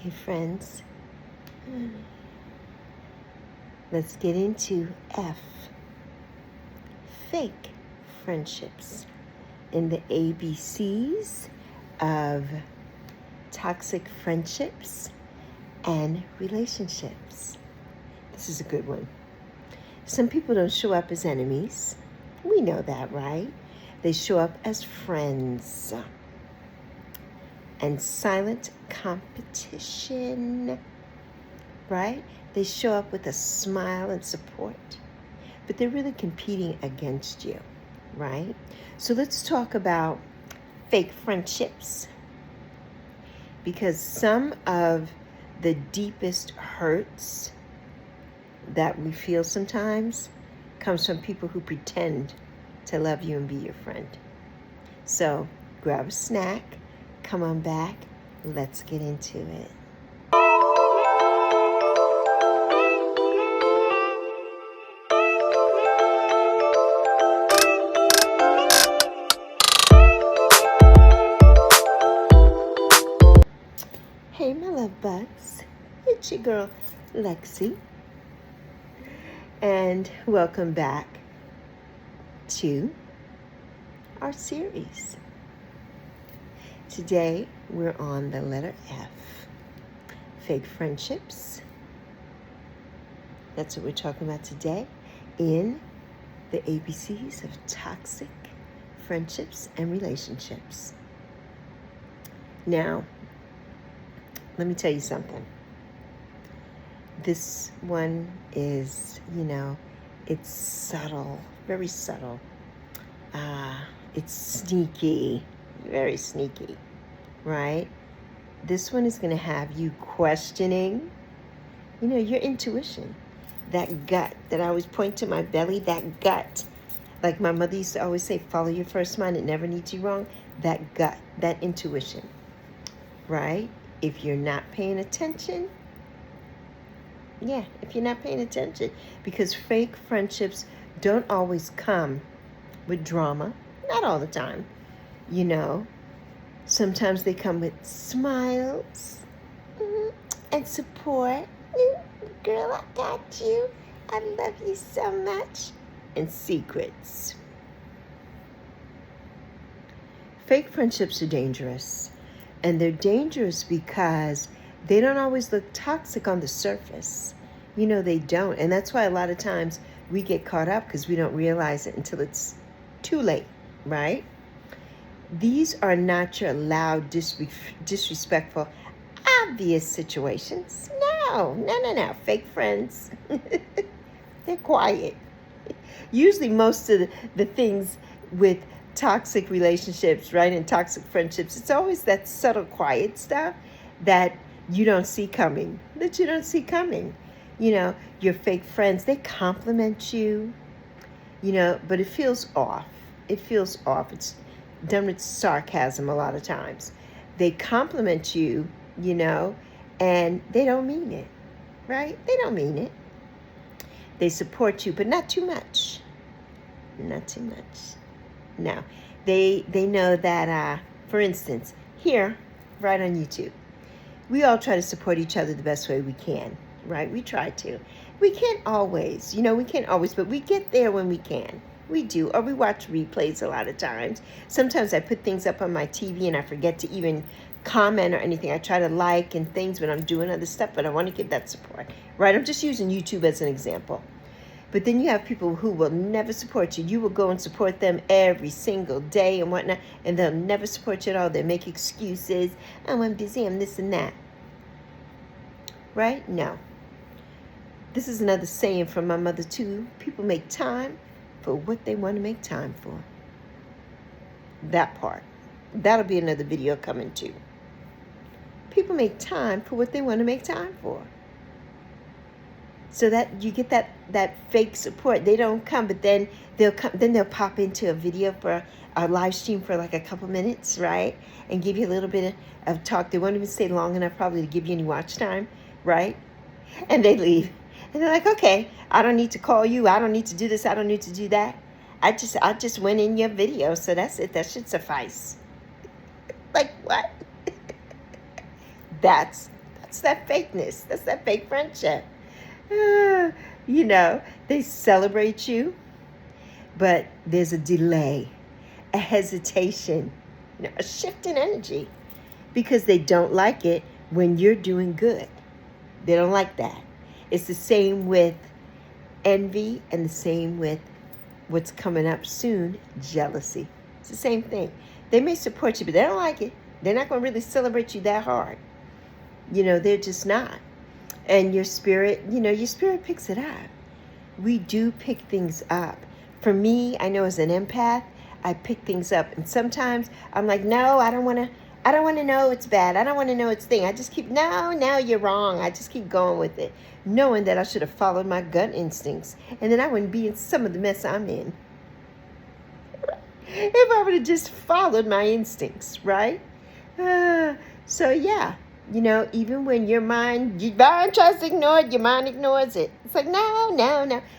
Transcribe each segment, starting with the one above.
Hey friends, let's get into F, fake friendships, in the ABCs of toxic friendships and relationships. This is a good one. Some people don't show up as enemies. We know that, right? They show up as friends. And silent competition, right? They show up with a smile and support, but they're really competing against you, right? So let's talk about fake friendships, because some of the deepest hurts that we feel sometimes comes from people who pretend to love you and be your friend. So grab a snack, come on back, let's get into it. Hey, my love bugs, it's your girl Lexi, and welcome back to our series. Today we're on the letter F, fake friendships. That's what we're talking about today in the ABCs of toxic friendships and relationships. Now, let me tell you something. This one is, it's subtle, very subtle. It's sneaky, very sneaky, right? This one is going to have you questioning, your intuition, that gut that I always point to my belly, that gut. Like my mother used to always say, follow your first mind, it never leads you wrong. That gut, that intuition, right? If you're not paying attention, because fake friendships don't always come with drama, not all the time, Sometimes they come with smiles and support. Girl, I got you. I love you so much. And secrets. Fake friendships are dangerous. And they're dangerous because they don't always look toxic on the surface. They don't. And that's why a lot of times we get caught up because we don't realize it until it's too late, right? These are not your loud, disrespectful, obvious situations. No. Fake friends. They're quiet. Usually most of the things with toxic relationships, right, and toxic friendships, it's always that subtle, quiet stuff that you don't see coming, Your fake friends, they compliment you, but it feels off. It's done with sarcasm a lot of times. They compliment you, and they don't mean it, right? They don't mean it. They support you, but not too much. No, they know that, for instance, here, right on YouTube, we all try to support each other the best way we can, right? We try to. We can't always, but we get there when we can. We do, or we watch replays a lot of times. Sometimes I put things up on my TV and I forget to even comment or anything. I try to like and things when I'm doing other stuff, but I want to give that support, right? I'm just using YouTube as an example. But then you have people who will never support you. You will go and support them every single day and whatnot, and they'll never support you at all. They'll make excuses. Oh, I'm busy, I'm this and that. Right? No. This is another saying from my mother too. People make time for what they want to make time for. That part. That'll be another video coming too. People make time for what they want to make time for. So that you get that fake support. They don't come, but then they'll pop into a video for a live stream for like a couple minutes, right? And give you a little bit of talk. They won't even stay long enough probably to give you any watch time, right? And they leave. And they're like, okay, I don't need to call you. I don't need to do this. I don't need to do that. I just went in your video, so that's it. That should suffice. Like what? That's It's that fakeness. That's that fake friendship. Uh, they celebrate you, but there's a delay, a hesitation, a shift in energy because they don't like it when you're doing good. They don't like that. It's the same with envy and the same with what's coming up soon, jealousy. It's the same thing. They may support you, but they don't like it. They're not going to really celebrate you that hard. They're just not. And your spirit picks it up. We do pick things up. For me, I know as an empath, I pick things up. And sometimes I'm like, no, I don't want to know it's bad. I don't want to know it's thing. I just keep, no, you're wrong. I just keep going with it, knowing that I should have followed my gut instincts. And then I wouldn't be in some of the mess I'm in. If I would have just followed my instincts, right? So yeah, even when your mind tries to ignore it, your mind ignores it. It's like, no.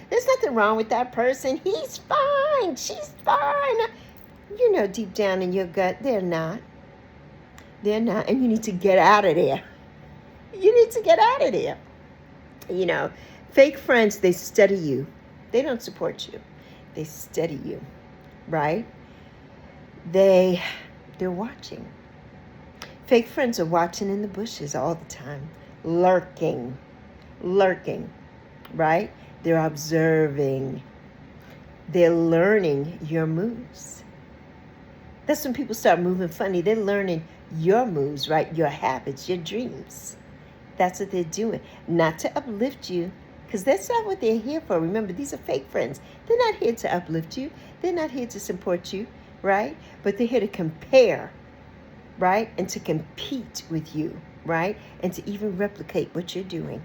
There's nothing wrong with that person. He's fine. She's fine. Deep down in your gut, they're not. They're not. And you need to get out of there. Fake friends, they study you. They don't support you. They study you, right? They're watching. Fake friends are watching in the bushes all the time, lurking, right? They're observing. They're learning your moves. That's when people start moving funny. They're learning your moves, right? Your habits, your dreams. That's what they're doing. Not to uplift you, because that's not what they're here for. Remember, these are fake friends. They're not here to uplift you. They're not here to support you, right? But they're here to compare, right? And to compete with you, right? And to even replicate what you're doing.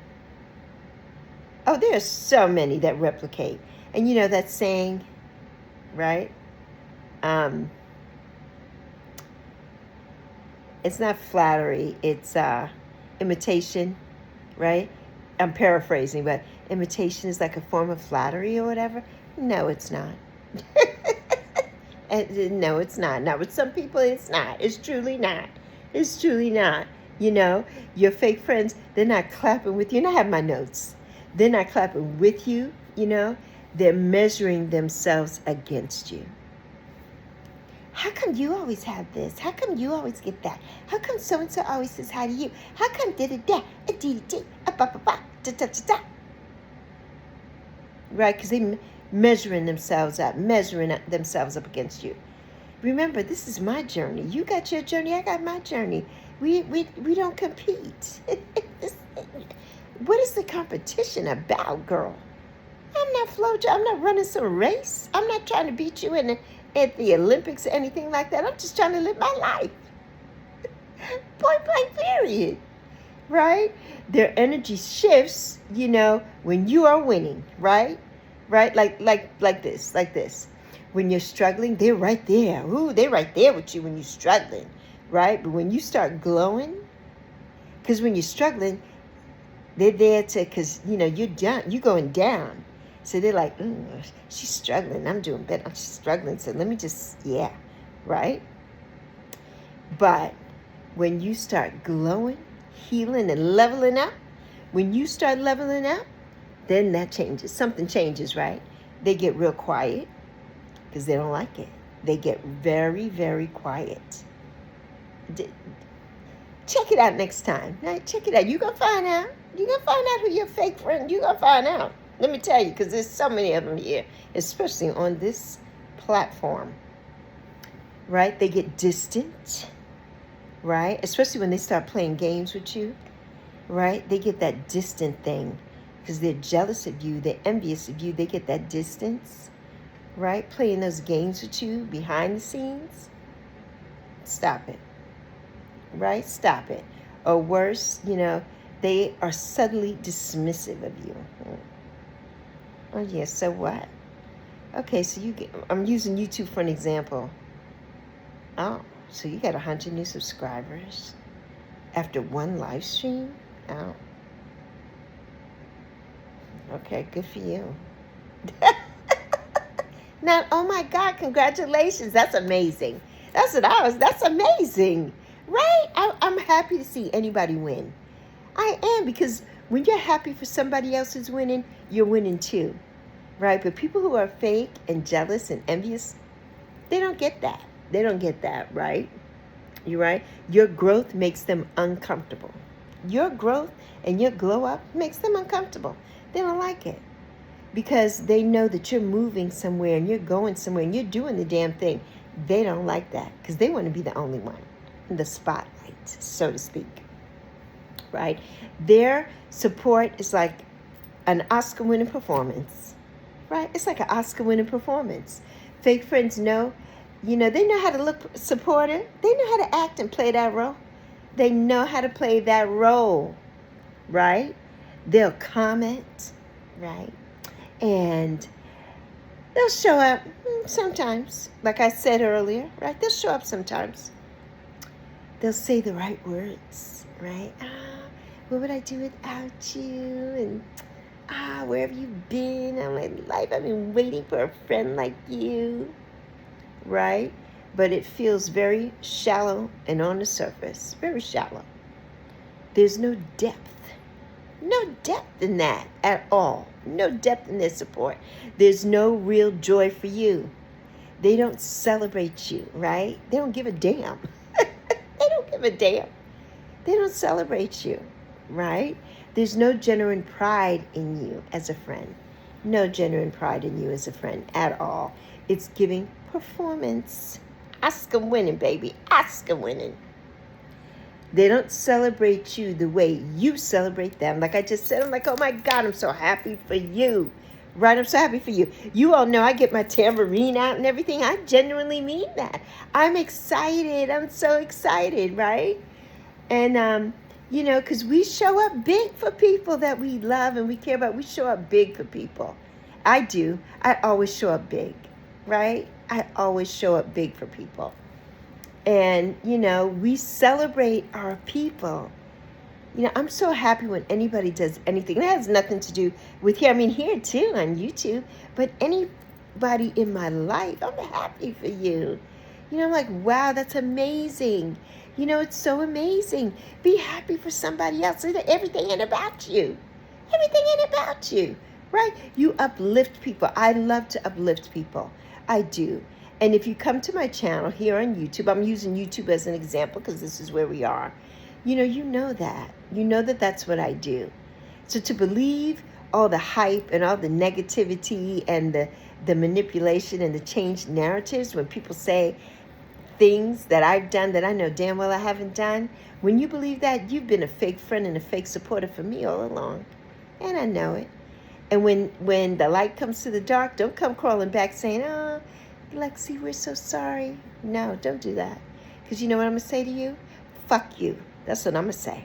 Oh, there are so many that replicate. And that saying, right? It's not flattery, it's imitation, right? I'm paraphrasing, but imitation is like a form of flattery or whatever. No, it's not. No, it's not. Not with some people, it's not. It's truly not. It's truly not. Your fake friends, they're not clapping with you. And I have my notes. They're not clapping with you, They're measuring themselves against you. How come you always have this? How come you always get that? How come so-and-so always says hi to you? How come da-da-da, a-dee-dee, a-ba-ba-ba, da-da-da-da? Right, because they're measuring themselves up against you. Remember, this is my journey. You got your journey, I got my journey. We don't compete. What is the competition about, girl? I'm not running some race. I'm not trying to beat you at the Olympics or anything like that. I'm just trying to live my life. Point blank, period. Right? Their energy shifts, when you are winning, right? Right? Like this. When you're struggling, they're right there. Ooh, they're right there with you when you're struggling, right? But when you start glowing, because when you're struggling, they're there because, you're down, you're going down. So they're like, she's struggling. I'm doing better. I'm struggling. So let me right? But when you start glowing, healing, and leveling up, when you start leveling up, then that changes. Something changes, right? They get real quiet because they don't like it. They get very, very quiet. Check it out next time. Now, check it out. You're going to find out. You're going to find out who your fake friend. You're going to find out. Let me tell you, because there's so many of them here, especially on this platform, right? They get distant, right? Especially when they start playing games with you, right? They get that distant thing because they're jealous of you. They're envious of you. They get that distance, right? Playing those games with you behind the scenes. Stop it, right? Stop it. Or worse, they are subtly dismissive of you. Oh, yeah, so what? Okay, so I'm using YouTube for an example. Oh, so you got 100 new subscribers after one live stream? Oh. Okay, good for you. Now, oh my God, congratulations. That's amazing. That's amazing, right? I'm happy to see anybody win. I am, because when you're happy for somebody else who's winning, you're winning too, right? But people who are fake and jealous and envious, they don't get that. They don't get that, right? You're right. Your growth makes them uncomfortable. Your growth and your glow up makes them uncomfortable. They don't like it because they know that you're moving somewhere and you're going somewhere and you're doing the damn thing. They don't like that because they want to be the only one in the spotlight, so to speak, right? Their support is like an Oscar-winning performance, right? It's like an Oscar-winning performance. Fake friends know, they know how to look supportive. They know how to act and play that role. They know how to play that role, right? They'll comment, right? And they'll show up sometimes. Like I said earlier, right? They'll show up sometimes. They'll say the right words, right? What would I do without you? And where have you been all my life? I've been waiting for a friend like you, right? But it feels very shallow and on the surface, very shallow. There's no depth. No depth in that at all. No depth in their support. There's no real joy for you. They don't celebrate you, right? They don't give a damn. They don't give a damn. They don't celebrate you, right? There's no genuine pride in you as a friend. No genuine pride in you as a friend at all. It's giving performance. Oscar winning, baby. Oscar winning. They don't celebrate you the way you celebrate them. Like I just said, I'm like, oh my God, I'm so happy for you. Right? I'm so happy for you. You all know I get my tambourine out and everything. I genuinely mean that. I'm excited. I'm so excited, right? And, because we show up big for people that we love and we care about. We show up big for people. I do. I always show up big, right? I always show up big for people. And, we celebrate our people. I'm so happy when anybody does anything. That has nothing to do with here. I mean, here too on YouTube. But anybody in my life, I'm happy for you. I'm like, wow, that's amazing. It's so amazing. Be happy for somebody else. Everything ain't about you. Everything ain't about you, right? You uplift people. I love to uplift people. I do. And if you come to my channel here on YouTube, I'm using YouTube as an example because this is where we are. You know that. You know that that's what I do. So to believe all the hype and all the negativity and the manipulation and the changed narratives when people say things that I've done that I know damn well I haven't done, when you believe that, you've been a fake friend and a fake supporter for me all along. And I know it. And when the light comes to the dark, don't come crawling back saying, oh, Lexi, we're so sorry. No, don't do that. Because you know what I'm going to say to you? Fuck you. That's what I'm going to say.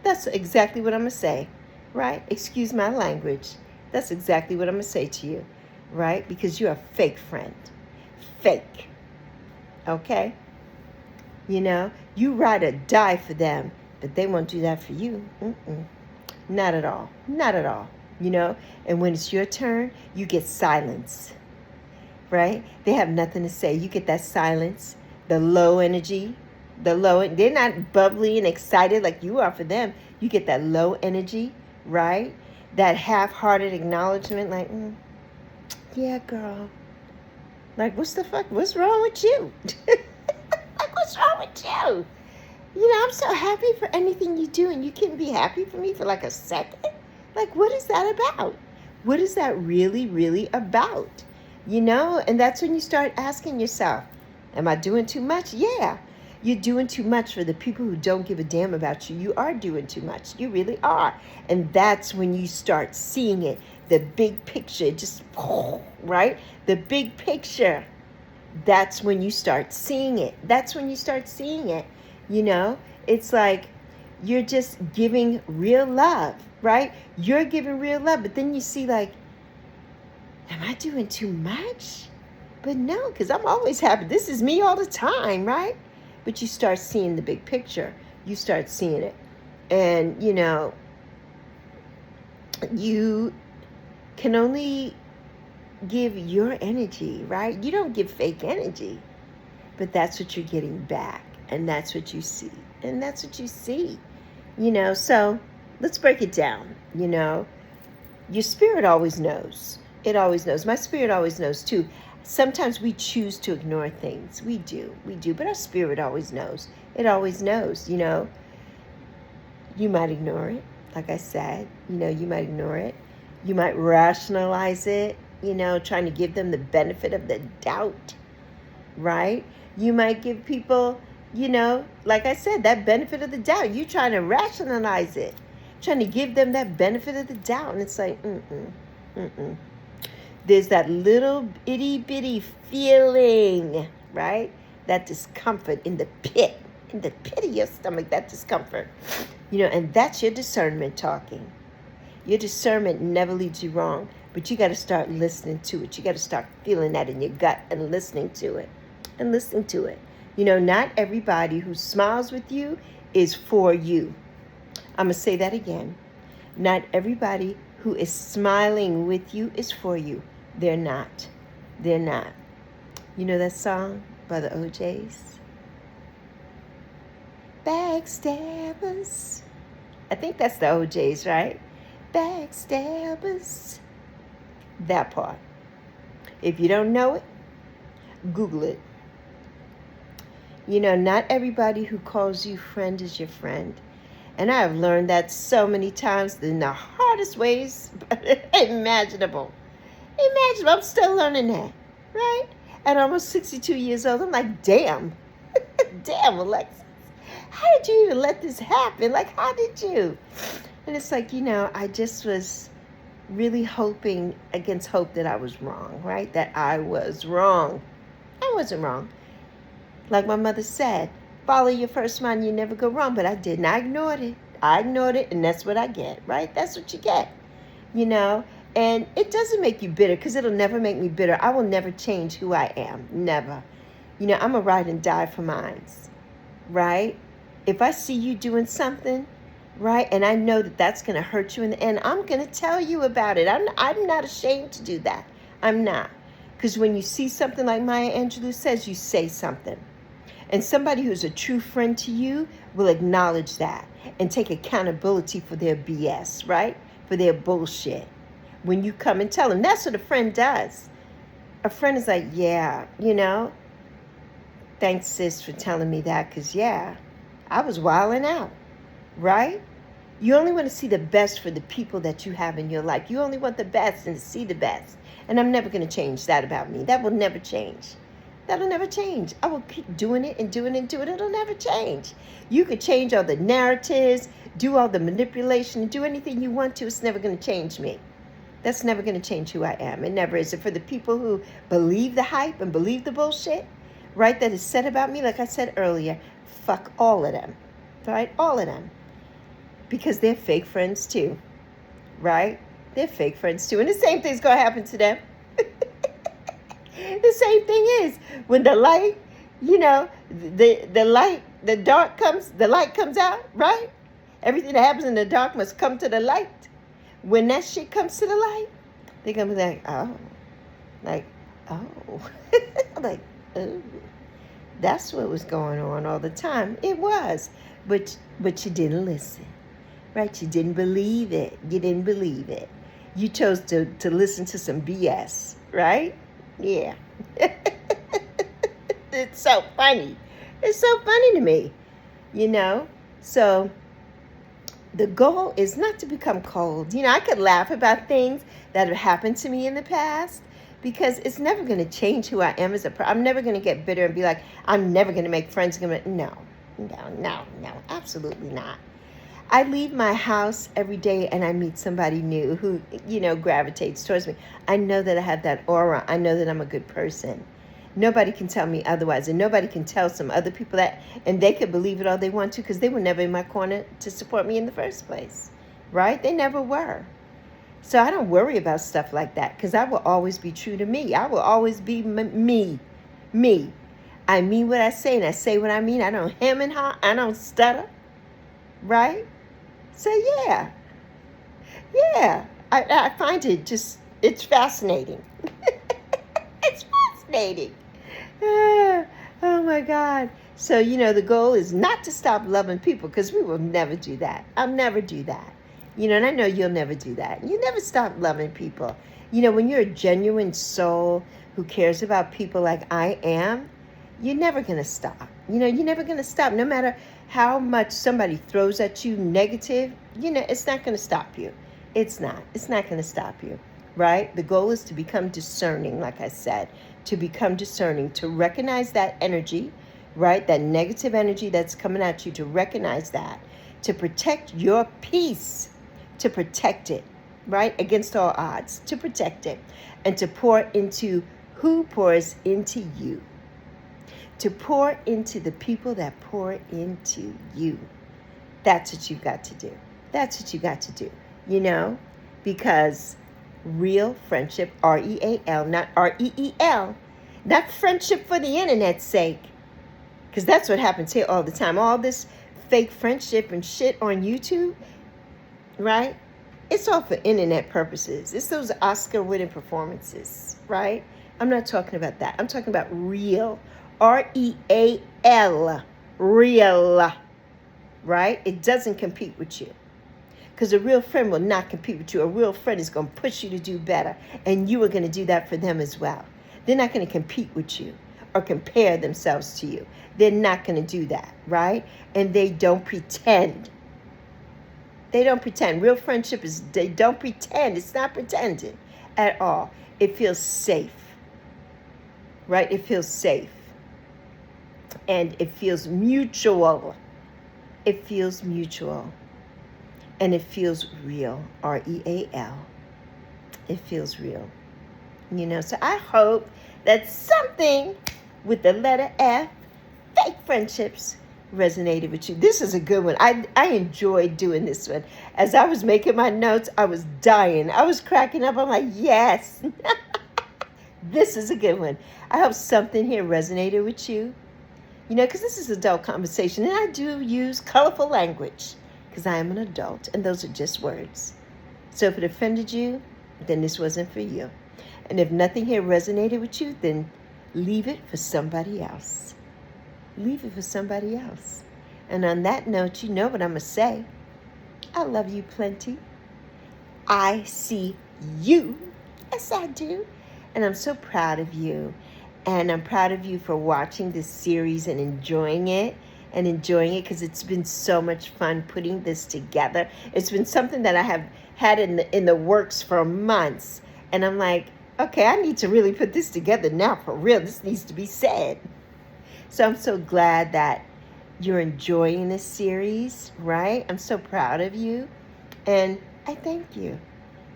That's exactly what I'm going to say, right? Excuse my language. That's exactly what I'm going to say to you, right? Because you're a fake friend. Fake. Okay? You ride or die for them, but they won't do that for you. Not at all. Not at all. And when it's your turn, you get silence. Right? They have nothing to say. You get that silence, the low energy, they're not bubbly and excited like you are for them. You get that low energy, right? That half-hearted acknowledgement like, yeah, girl. Like, what's wrong with you? Like, what's wrong with you? I'm so happy for anything you do, and you can be happy for me for like a second. Like, what is that about? What is that really, really about? And that's when you start asking yourself, am I doing too much? Yeah, you're doing too much for the people who don't give a damn about you. You are doing too much. You really are. And that's when you start seeing it, the big picture, just, right? The big picture. That's when you start seeing it. That's when you start seeing it. It's like you're just giving real love, right? You're giving real love, but then you see like, am I doing too much? But no, because I'm always happy. This is me all the time, right? But you start seeing the big picture. You start seeing it. And, you can only give your energy, right? You don't give fake energy. But that's what you're getting back. And that's what you see. And that's what you see. So let's break it down. Your spirit always knows. It always knows. My spirit always knows too. Sometimes we choose to ignore things. We do, but our spirit always knows. It always knows. You might ignore it, like I said. You might ignore it. You might rationalize it, trying to give them the benefit of the doubt, right? You might give people, like I said, that benefit of the doubt. You're trying to rationalize it, trying to give them that benefit of the doubt. And it's like, There's that little itty bitty feeling, right? That discomfort in the pit of your stomach, that discomfort. And that's your discernment talking. Your discernment never leads you wrong, but you got to start listening to it. You got to start feeling that in your gut and listening to it. Not everybody who smiles with you is for you. I'm going to say that again. Not everybody who is smiling with you is for you. They're not. You know that song by the OJs? Backstabbers. I think that's the OJs, right? Backstabbers. That part. If you don't know it, Google it. Not everybody who calls you friend is your friend. And I've learned that so many times in the hardest ways imaginable. I'm still learning that, right? At almost 62 years old, I'm like, damn, Alexis. How did you even let this happen? Like, how did you? And it's like, I just was really hoping against hope that I was wrong, right? That I was wrong. I wasn't wrong. Like my mother said, follow your first mind, you never go wrong. But I didn't. I ignored it, and that's what I get, right? That's what you get, And it doesn't make you bitter, because it'll never make me bitter. I will never change who I am. Never. I'm a ride and die for mine, right? If I see you doing something, right, and I know that that's going to hurt you in the end, I'm going to tell you about it. I'm not ashamed to do that. I'm not. Because when you see something like Maya Angelou says, you say something. And somebody who's a true friend to you will acknowledge that and take accountability for their BS, right? For their bullshit. When you come and tell them, that's what a friend does. A friend is like, yeah, thanks, sis, for telling me that, because, I was wilding out, right? You only want to see the best for the people that you have in your life. You only want the best and to see the best. And I'm never going to change that about me. That will never change. That'll never change. I will keep doing it and doing it and doing it. It'll never change. You could change all the narratives, do all the manipulation, do anything you want to. It's never going to change me. That's never going to change who I am. It never is. And for the people who believe the hype and believe the bullshit, right, that is said about me, like I said earlier, fuck all of them, right? All of them. Because they're fake friends too, right? They're fake friends too. And the same thing's going to happen to them. The same thing is when the light, the light, the light comes out, right? Everything that happens in the dark must come to the light. When that shit comes to the light, they're going to be like, oh. Like, that's what was going on all the time. It was. But you didn't listen, right? You didn't believe it. You chose to listen to some BS, right? Yeah. It's so funny. It's so funny to me, So the goal is not to become cold. I could laugh about things that have happened to me in the past, because it's never going to change who I am as a person. I'm never going to get bitter and be like, I'm never going to make friends. No, absolutely not. I leave my house every day and I meet somebody new who, gravitates towards me. I know that I have that aura. I know that I'm a good person. Nobody can tell me otherwise, and nobody can tell some other people that, and they could believe it all they want to, because they were never in my corner to support me in the first place, right? They never were. So I don't worry about stuff like that, because I will always be true to me. I will always be me. I mean what I say, and I say what I mean. I don't hem and haw. I don't stutter, right? So yeah, I find it it's fascinating. It's fascinating. Oh my God. So, the goal is not to stop loving people, because we will never do that. I'll never do that. And I know you'll never do that. You never stop loving people. When you're a genuine soul who cares about people like I am, you're never going to stop. You're never going to stop. No matter how much somebody throws at you negative, it's not going to stop you. It's not. It's not going to stop you, right? The goal is to become discerning, like I said, to become discerning, to recognize that energy, right? That negative energy that's coming at you, to recognize that, to protect your peace, to protect it, right? Against all odds, to protect it, and to pour into who pours into you, to pour into the people that pour into you. That's what you've got to do. That's what you got to do, because real friendship, R-E-A-L, not R-E-E-L, not friendship for the internet's sake, because that's what happens here all the time. All this fake friendship and shit on YouTube, right? It's all for internet purposes. It's those Oscar-winning performances, right? I'm not talking about that. I'm talking about real, R-E-A-L, real, right? It doesn't compete with you. Because a real friend will not compete with you. A real friend is going to push you to do better. And you are going to do that for them as well. They're not going to compete with you or compare themselves to you. They're not going to do that, right? And they don't pretend. They don't pretend. Real friendship is, they don't pretend. It's not pretending at all. It feels safe, right? It feels safe. And it feels mutual. It feels mutual. And it feels real, R-E-A-L. It feels real. So I hope that something with the letter F, fake friendships, resonated with you. This is a good one. I enjoyed doing this one. As I was making my notes, I was dying. I was cracking up. I'm like, yes. This is a good one. I hope something here resonated with you. Because this is adult conversation, and I do use colorful language, because I am an adult, and those are just words. So if it offended you, then this wasn't for you. And if nothing here resonated with you, then leave it for somebody else. Leave it for somebody else. And on that note, you know what I'm going to say. I love you plenty. I see you. Yes, I do. And I'm so proud of you. And I'm proud of you for watching this series and enjoying it. Because it's been so much fun putting this together. It's been something that I have had in the works for months. And I'm like, okay, I need to really put this together now for real. This needs to be said. So I'm so glad that you're enjoying this series, right? I'm so proud of you. And I thank you.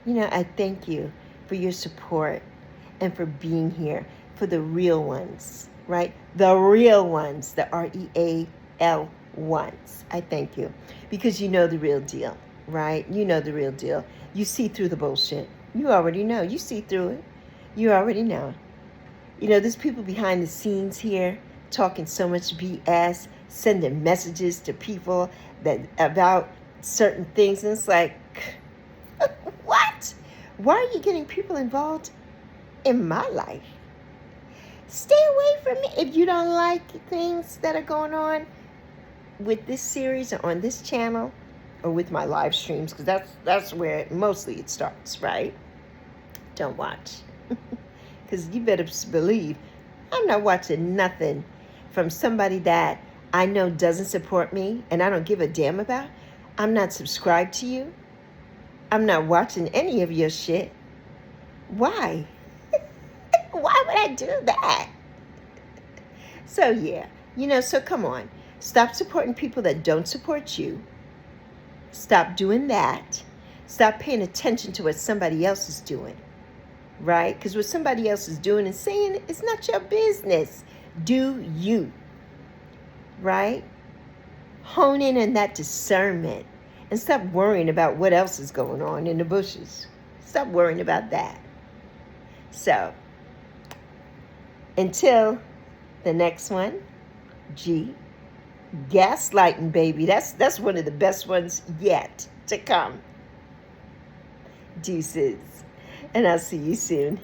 I thank you for your support and for being here for the real ones, right? The real ones, the R-E-A-L ones. I thank you because you know the real deal, right? You know the real deal. You see through the bullshit. You already know. You see through it. You already know. There's people behind the scenes here talking so much BS, sending messages to people about certain things. And it's like, what? Why are you getting people involved in my life? Stay away from me. If you don't like things that are going on with this series or on this channel or with my live streams, because that's where mostly it starts, right? Don't watch. Because you better believe I'm not watching nothing from somebody that I know doesn't support me and I don't give a damn about. I'm not subscribed to you. I'm not watching any of your shit. Why? Why would I do that? So yeah, so come on. Stop supporting people that don't support you. Stop doing that. Stop paying attention to what somebody else is doing. Right? Because what somebody else is doing and saying, it's not your business. Do you. Right? Hone in on that discernment. And stop worrying about what else is going on in the bushes. Stop worrying about that. So, until the next one, G, gaslighting, baby. That's one of the best ones yet to come. Deuces. And I'll see you soon.